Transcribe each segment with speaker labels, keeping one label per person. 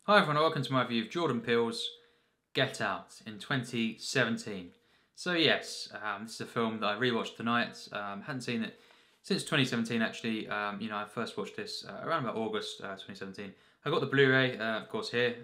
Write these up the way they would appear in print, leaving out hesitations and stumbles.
Speaker 1: Hi everyone, welcome to my review of Jordan Peele's Get Out in 2017. So yes, this is a film that I rewatched tonight. Hadn't seen it since 2017 actually. I first watched this around about August 2017. I got the Blu-ray, of course, here.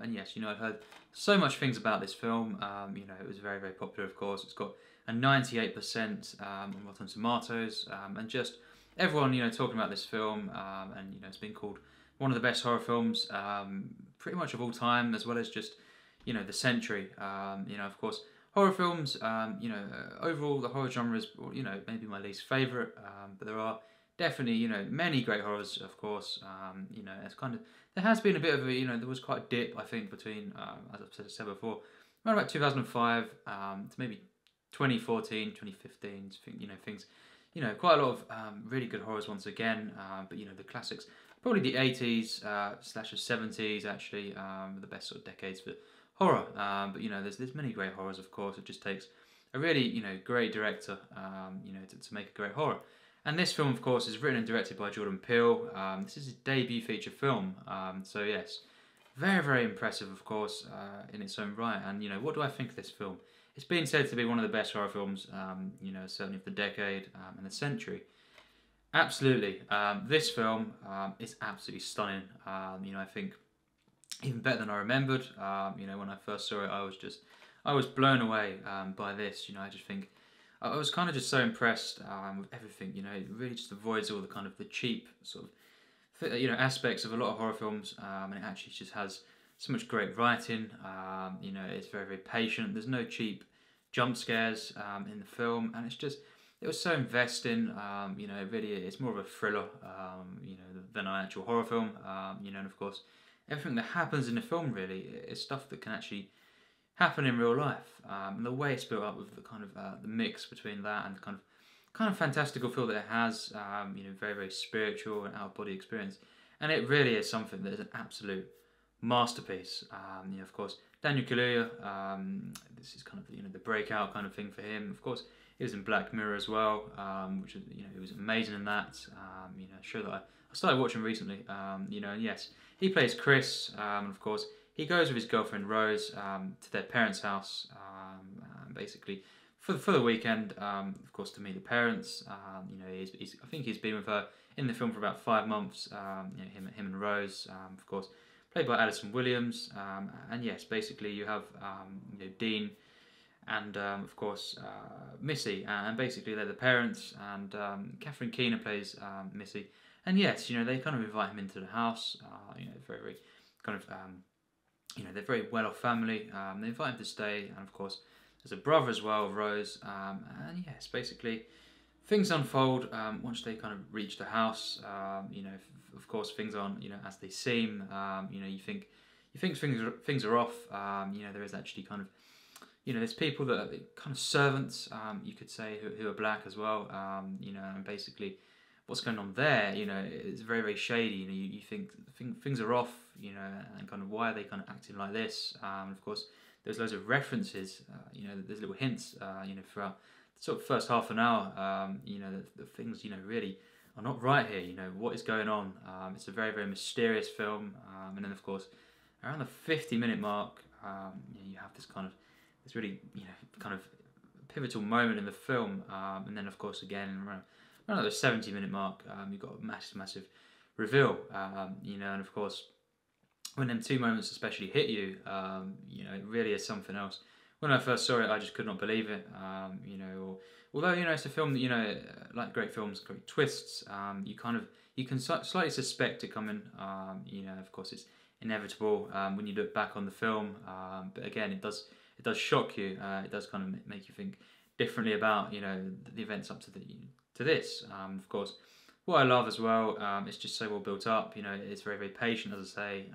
Speaker 1: And yes, I've heard so much things about this film. It was very, very popular, of course. It's got a 98% on Rotten Tomatoes, and just everyone, talking about this film. And it's been called one of the best horror films, pretty much of all time, as well as just, the century. Of course, horror films, overall the horror genre is, maybe my least favourite, but there are definitely, many great horrors, of course. It's kind of, there has been a bit of a, there was quite a dip, I think, between, as I've said before, around about 2005 to maybe 2014, 2015, things, quite a lot of really good horrors once again, but, the classics. Probably the 80s slash the 70s actually were the best sort of decades for horror. But there's many great horrors, of course. It just takes a really great director, to make a great horror. And this film, of course, is written and directed by Jordan Peele. This is his debut feature film. So yes, very, very impressive, of course, in its own right. And what do I think of this film? It's been said to be one of the best horror films, certainly of the decade and the century. Absolutely. This film is absolutely stunning. I think even better than I remembered. When I first saw it, I was blown away by this. I just think I was kind of just so impressed with everything. It really just avoids all the kind of the cheap sort of aspects of a lot of horror films, and it actually just has so much great writing. It's very, very patient. There's no cheap jump scares in the film, and it was so investing. Really, it's more of a thriller, than an actual horror film. And of course, everything that happens in the film really is stuff that can actually happen in real life. And the way it's built up with the kind of the mix between that and the kind of fantastical feel that it has. Very, very spiritual and out of body experience, and it really is something that is an absolute masterpiece. Of course, Daniel Kaluuya. This is kind of the breakout kind of thing for him. Of course, he was in Black Mirror as well, which he was amazing in that. A show that I started watching recently. And yes, he plays Chris. And of course, he goes with his girlfriend Rose to their parents' house, basically for the weekend. Of course, to meet the parents. I think he's been with her in the film for about 5 months. Him and Rose. Of course, played by Allison Williams. And yes, basically you have Dean and of course Missy, and basically they're the parents, and Catherine Keener plays Missy, and yes, they kind of invite him into the house. Very, very kind of they're very well-off family. They invite him to stay, and of course there's a brother as well, Rose, and yes, basically things unfold once they kind of reach the house. Of course things aren't as they seem. You think things are off. There is actually kind of there's people that are kind of servants, you could say, who are black as well, and basically what's going on there, it's very, very shady. You think things are off, and kind of why are they kind of acting like this? And of course, there's loads of references, there's little hints, throughout the sort of first half an hour, that things, really are not right here. What is going on? It's a very, very mysterious film, and then of course, around the 50-minute mark, you have this really, kind of pivotal moment in the film, and then of course again around the 70-minute mark, you've got a massive reveal, and of course when them two moments especially hit you, it really is something else. When I first saw it, I just could not believe it, although it's a film that like great films, great twists, you can slightly suspect it coming, of course it's inevitable when you look back on the film, but again it does shock you. It does kind of make you think differently about the events up to this. Of course, what I love as well, it's just so well built up. It's very, very patient, as I say.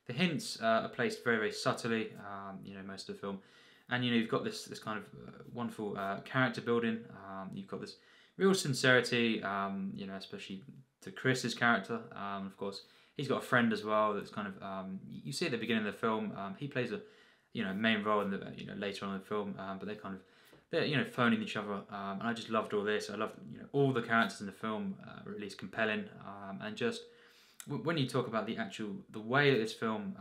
Speaker 1: The hints are placed very, very subtly. Most of the film, and you've got this kind of wonderful character building. You've got this real sincerity. Especially to Chris's character. Of course, he's got a friend as well. That's kind of you see at the beginning of the film. He plays a main role in the later on in the film, but they're phoning each other, and I just loved all this. I loved all the characters in the film, really is compelling, and just when you talk about the way that this film,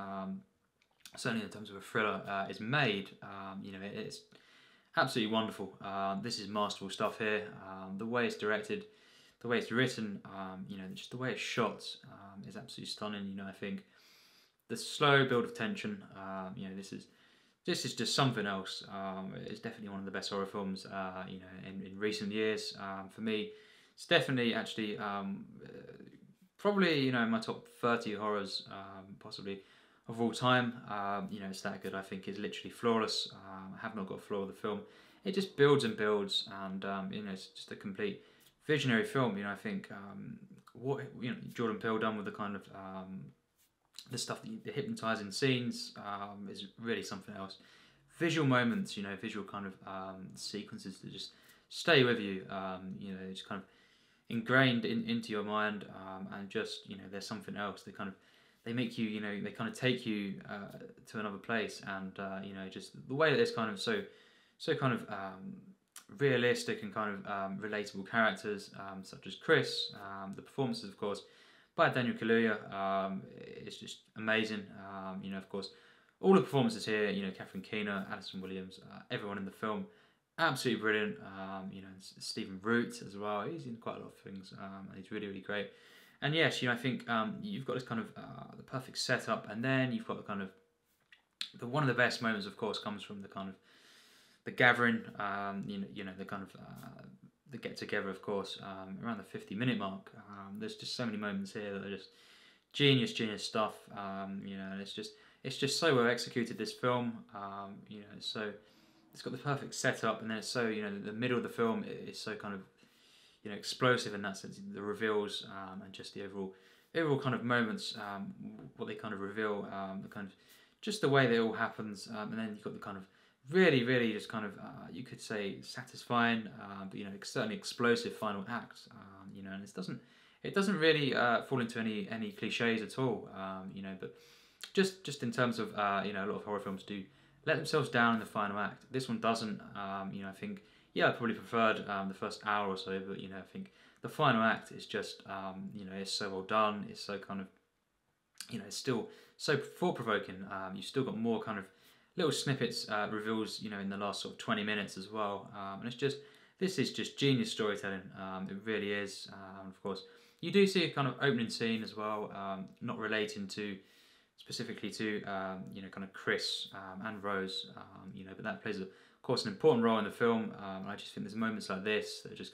Speaker 1: certainly in terms of a thriller, is made, it's absolutely wonderful. This is masterful stuff here. The way it's directed, the way it's written, just the way it's shot, is absolutely stunning. I think the slow build of tension, this is just something else. It's definitely one of the best horror films, in recent years. For me, it's definitely actually probably in my top 30 horrors, possibly of all time. It's that good. I think it's literally flawless. I have not got a flaw with the film. It just builds and builds, and it's just a complete visionary film. I think what Jordan Peele done with the kind of the stuff, the hypnotizing scenes, is really something else. Visual moments, visual kind of sequences that just stay with you. Just kind of ingrained into your mind, and just there's something else. They make you, they kind of take you to another place, and just the way that it's kind of so kind of realistic and kind of relatable characters, such as Chris. The performances, of course, by Daniel Kaluuya, is just amazing. Of course, all the performances here, Catherine Keener, Allison Williams, everyone in the film, absolutely brilliant. Stephen Root as well. He's in quite a lot of things, and he's really, really great. And yes, I think you've got this kind of the perfect setup, and then you've got the kind of one of the best moments, of course, comes from the kind of the gathering. The kind of the get together, of course, around the 50-minute mark. There's just so many moments here that are just genius stuff. And it's just so well executed, this film. So it's got the perfect setup, and then it's so the middle of the film is so kind of explosive in that sense. The reveals, and just the overall kind of moments, what they kind of reveal, the kind of just the way that it all happens, and then you've got the kind of really just kind of you could say satisfying, but certainly explosive final act. And it doesn't really fall into any cliches at all. But just in terms of a lot of horror films do let themselves down in the final act. This one doesn't. I think I probably preferred the first hour or so, but I think the final act is just it's so well done. It's so kind of it's still so thought provoking. You've still got more kind of little snippets, reveals in the last sort of 20 minutes as well, and this is just genius storytelling. It really is. Of course, you do see a kind of opening scene as well, not relating to specifically to kind of Chris and Rose, but that plays of course an important role in the film. I just think there's moments like this that are just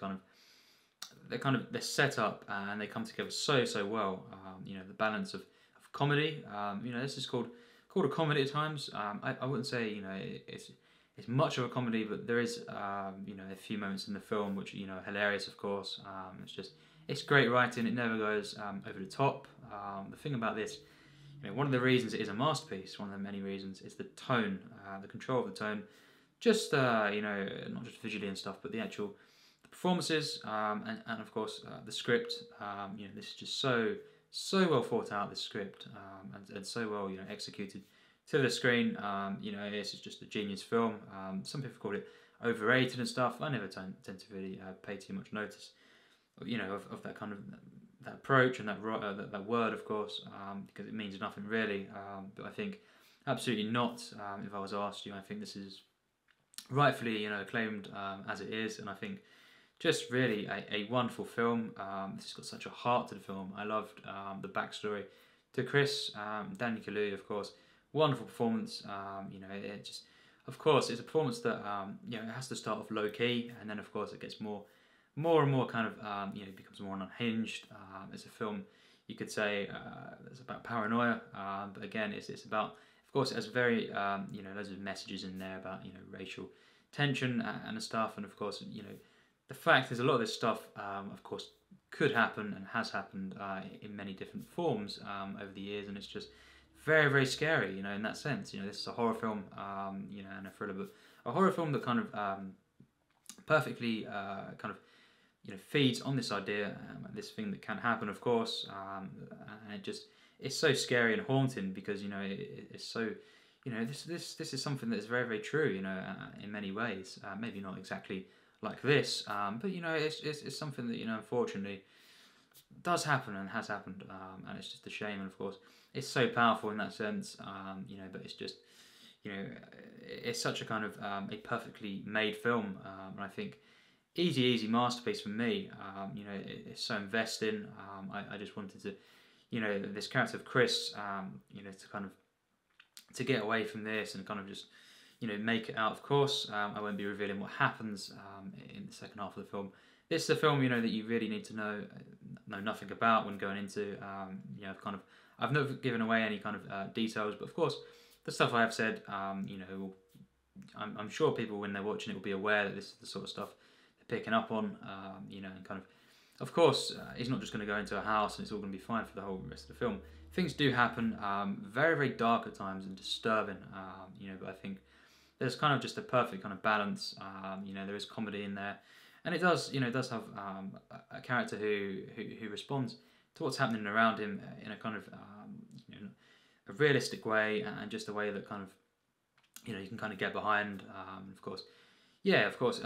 Speaker 1: they're set up and they come together so well. The balance of comedy. This is called a comedy at times. I wouldn't say it's much of a comedy, but there is a few moments in the film which are hilarious, of course. It's great writing. It never goes over the top. The thing about this, one of the reasons it is a masterpiece, one of the many reasons, is the tone, the control of the tone. Just not just visually and stuff, but the performances, and of course the script. This is just so well thought out, this script, and so well executed to the screen. It's just a genius film. Some people call it overrated and stuff. I never tend to really pay too much notice of that kind of that approach and that word, of course, because it means nothing really. But I think absolutely not. If I was asked I think this is rightfully acclaimed as it is, and I think just really a wonderful film. This has got such a heart to the film. I loved the backstory to Chris, Daniel Kaluuya, of course. Wonderful performance. It just, of course, it's a performance that it has to start off low key, and then of course it gets more and more kind of becomes more unhinged. It's a film you could say it's about paranoia, but again it's about, of course, it has very loads of messages in there about racial tension and stuff, and of course the fact is a lot of this stuff of course could happen and has happened in many different forms over the years, and it's just very scary in that sense. This is a horror film, and a thriller, but a horror film that kind of perfectly kind of feeds on this idea, this thing that can happen, of course, and it's so scary and haunting because it's so this is something that is very true in many ways. Maybe not exactly like this, but it's something that unfortunately does happen and has happened, and it's just a shame. And of course, it's so powerful in that sense, you know. But it's just, you know, it's such a kind of a perfectly made film, and I think easy masterpiece for me. You know, it's so investing. I just wanted to, you know, this character of Chris, you know, to kind of to get away from this and kind of just, you know, make it out. Of course, I won't be revealing what happens in the second half of the film. This is a film, you know, that you really need to know nothing about when going into. You know, kind of, I've never given away any kind of details, but of course, the stuff I have said, you know, I'm sure people when they're watching it will be aware that this is the sort of stuff they're picking up on. You know, and kind of course, he's not just going to go into a house and it's all going to be fine for the whole rest of the film. Things do happen, very dark at times and disturbing. You know, but I think there's kind of just a perfect kind of balance. You know, there is comedy in there, and it does, you know, it does have a character who responds to what's happening around him in a kind of you know, a realistic way, and just a way that kind of, you know, you can kind of get behind. Of course, yeah, of course,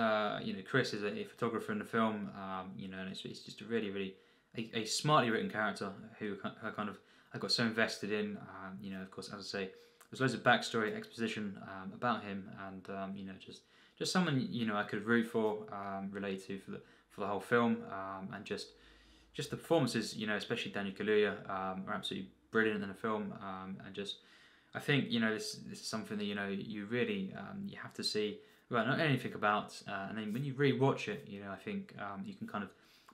Speaker 1: you know, Chris is a photographer in the film. You know, and it's just a really a smartly written character who kind of I got so invested in. You know, of course, as I say, there's loads of backstory, exposition about him, and you know, just someone, you know, I could root for, relate to for the whole film, and just the performances, you know, especially Daniel Kaluuya, are absolutely brilliant in the film, and just I think, you know, this is something that, you know, you really you have to see, well, not anything about, and then when you re-watch it, you know, I think you can kind of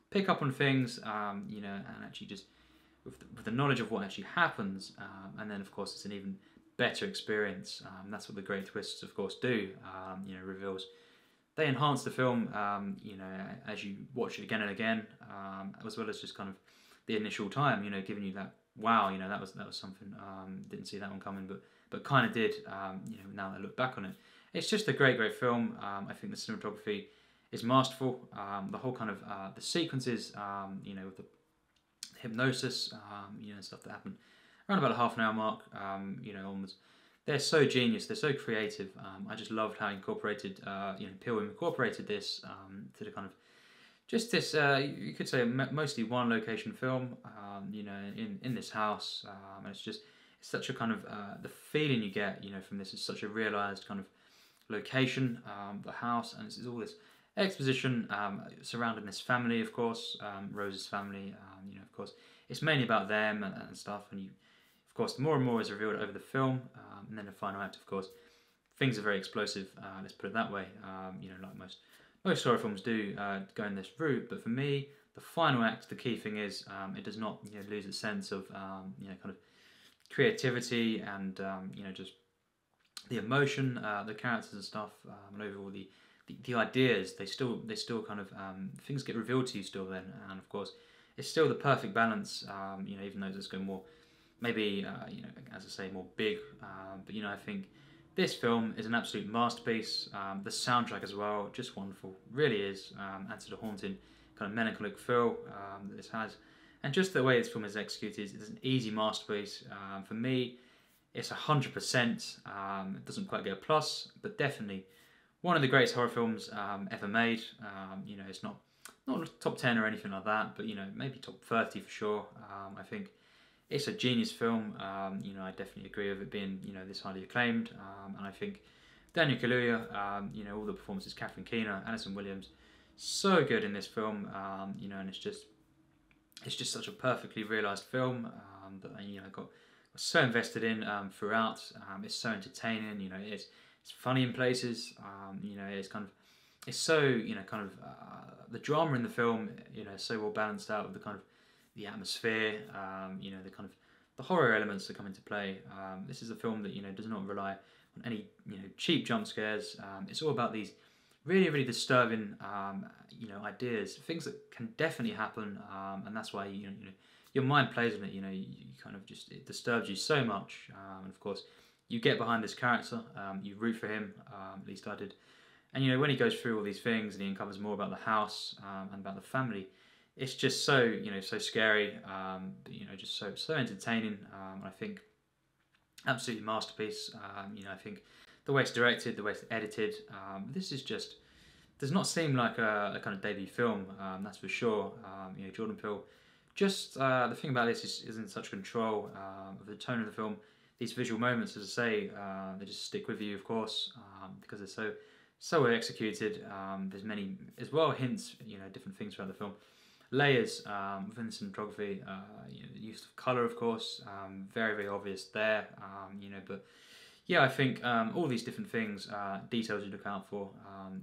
Speaker 1: pick up on things, you know, and actually just with the knowledge of what actually happens, and then of course it's an even better experience. That's what the great twists, of course, do. You know, reveals. They enhance the film, you know, as you watch it again and again, as well as just kind of the initial time, you know, giving you that wow, you know, that was something. Didn't see that one coming, but kind of did. You know, now that I look back on it, it's just a great film. I think the cinematography is masterful. The whole kind of the sequences, you know, with the hypnosis, you know, stuff that happened around about a half an hour mark, you know, almost. They're so genius. They're so creative. I just loved how incorporated, you know, Peele incorporated this to the kind of just this. You could say mostly one location film. You know, in this house, and it's such a kind of the feeling you get, you know, from this is such a realized kind of location, the house, and it's all this exposition surrounding this family, of course, Rose's family. You know, of course, it's mainly about them and stuff, and you. Of course, more and more is revealed over the film, and then the final act. Of course, things are very explosive. Let's put it that way. You know, like most horror films do go in this route. But for me, the final act, the key thing is it does not, you know, lose its sense of you know, kind of creativity and you know, just the emotion, the characters and stuff, and overall the ideas. They still kind of things get revealed to you still then, and of course, it's still the perfect balance. You know, even though there's going more. Maybe, you know, as I say, more big, but you know, I think this film is an absolute masterpiece. The soundtrack as well, just wonderful, really is. Adds to the haunting, kind of melancholic feel that this has, and just the way this film is executed, it's an easy masterpiece. For me, it's 100%. It doesn't quite get a plus, but definitely one of the greatest horror films ever made. You know, it's not top 10 or anything like that, but you know, maybe top 30 for sure. I think. It's a genius film. You know, I definitely agree with it being, you know, this highly acclaimed. And I think Daniel Kaluuya, you know, all the performances, Catherine Keener, Allison Williams, so good in this film. You know, and it's just such a perfectly realised film that you know got so invested in throughout. It's so entertaining. You know, it's funny in places. You know, it's so, you know, kind of the drama in the film. You know, so well balanced out with the kind of the atmosphere, you know, the kind of the horror elements that come into play. This is a film that, you know, does not rely on any, you know, cheap jump scares. It's all about these really disturbing, you know, ideas, things that can definitely happen, and that's why you know your mind plays on it. You know, you kind of just it disturbs you so much, and of course you get behind this character, you root for him. At least I did, and you know when he goes through all these things and he uncovers more about the house and about the family. It's just so, you know, so scary, but, you know, just so entertaining. I think absolutely masterpiece. You know, I think the way it's directed, the way it's edited, this is just does not seem like a kind of debut film. That's for sure. You know, Jordan Peele just the thing about this is in such control of the tone of the film. These visual moments, as I say, they just stick with you, of course, because they're so well executed. There's many as well hints, different things throughout the film. Layers within the cinematography, the use of color, of course, very obvious there. But yeah, I think all these different things, details you look out for.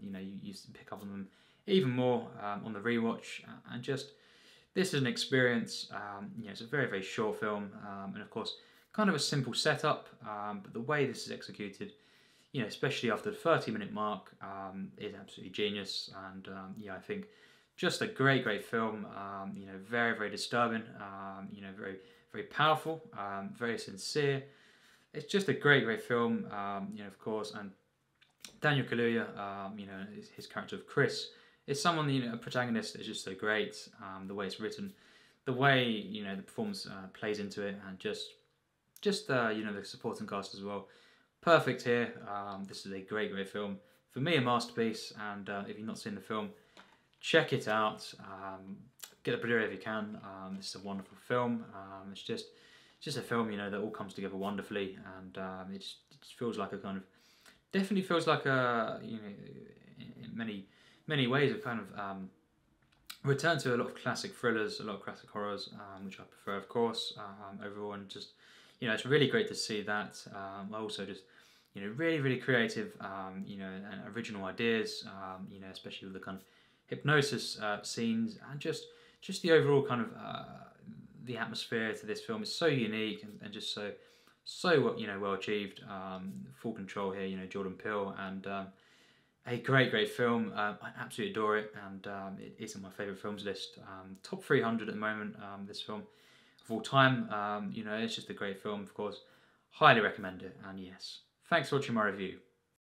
Speaker 1: You pick up on them even more on the rewatch, and just this is an experience. It's a very short film, and of course, kind of a simple setup. But the way this is executed, especially after the 30-minute mark, is absolutely genius. And I think just a great film. Very disturbing. Very powerful. Very sincere. It's just a great film. Of course, and Daniel Kaluuya, his character of Chris, is someone, a protagonist that is just so great. The way it's written, the way the performance plays into it, and just the supporting cast as well. Perfect here. This is a great film. For me, a masterpiece. And if you've not seen the film, check it out. Get a Blu-ray if you can. This is a wonderful film. It's just a film, that all comes together wonderfully, and it just feels like definitely feels like in many ways, a kind of return to a lot of classic thrillers, a lot of classic horrors, which I prefer, of course, overall, and just, it's really great to see that. Also just, really creative, and original ideas, especially with the kind of hypnosis scenes, and just the overall kind of the atmosphere to this film is so unique and just so well achieved. Full control here, Jordan Peele, and a great film. I absolutely adore it, and it is on my favourite films list. Top 300 at the moment. This film of all time. It's just a great film, of course. Highly recommend it. And yes, thanks for watching my review.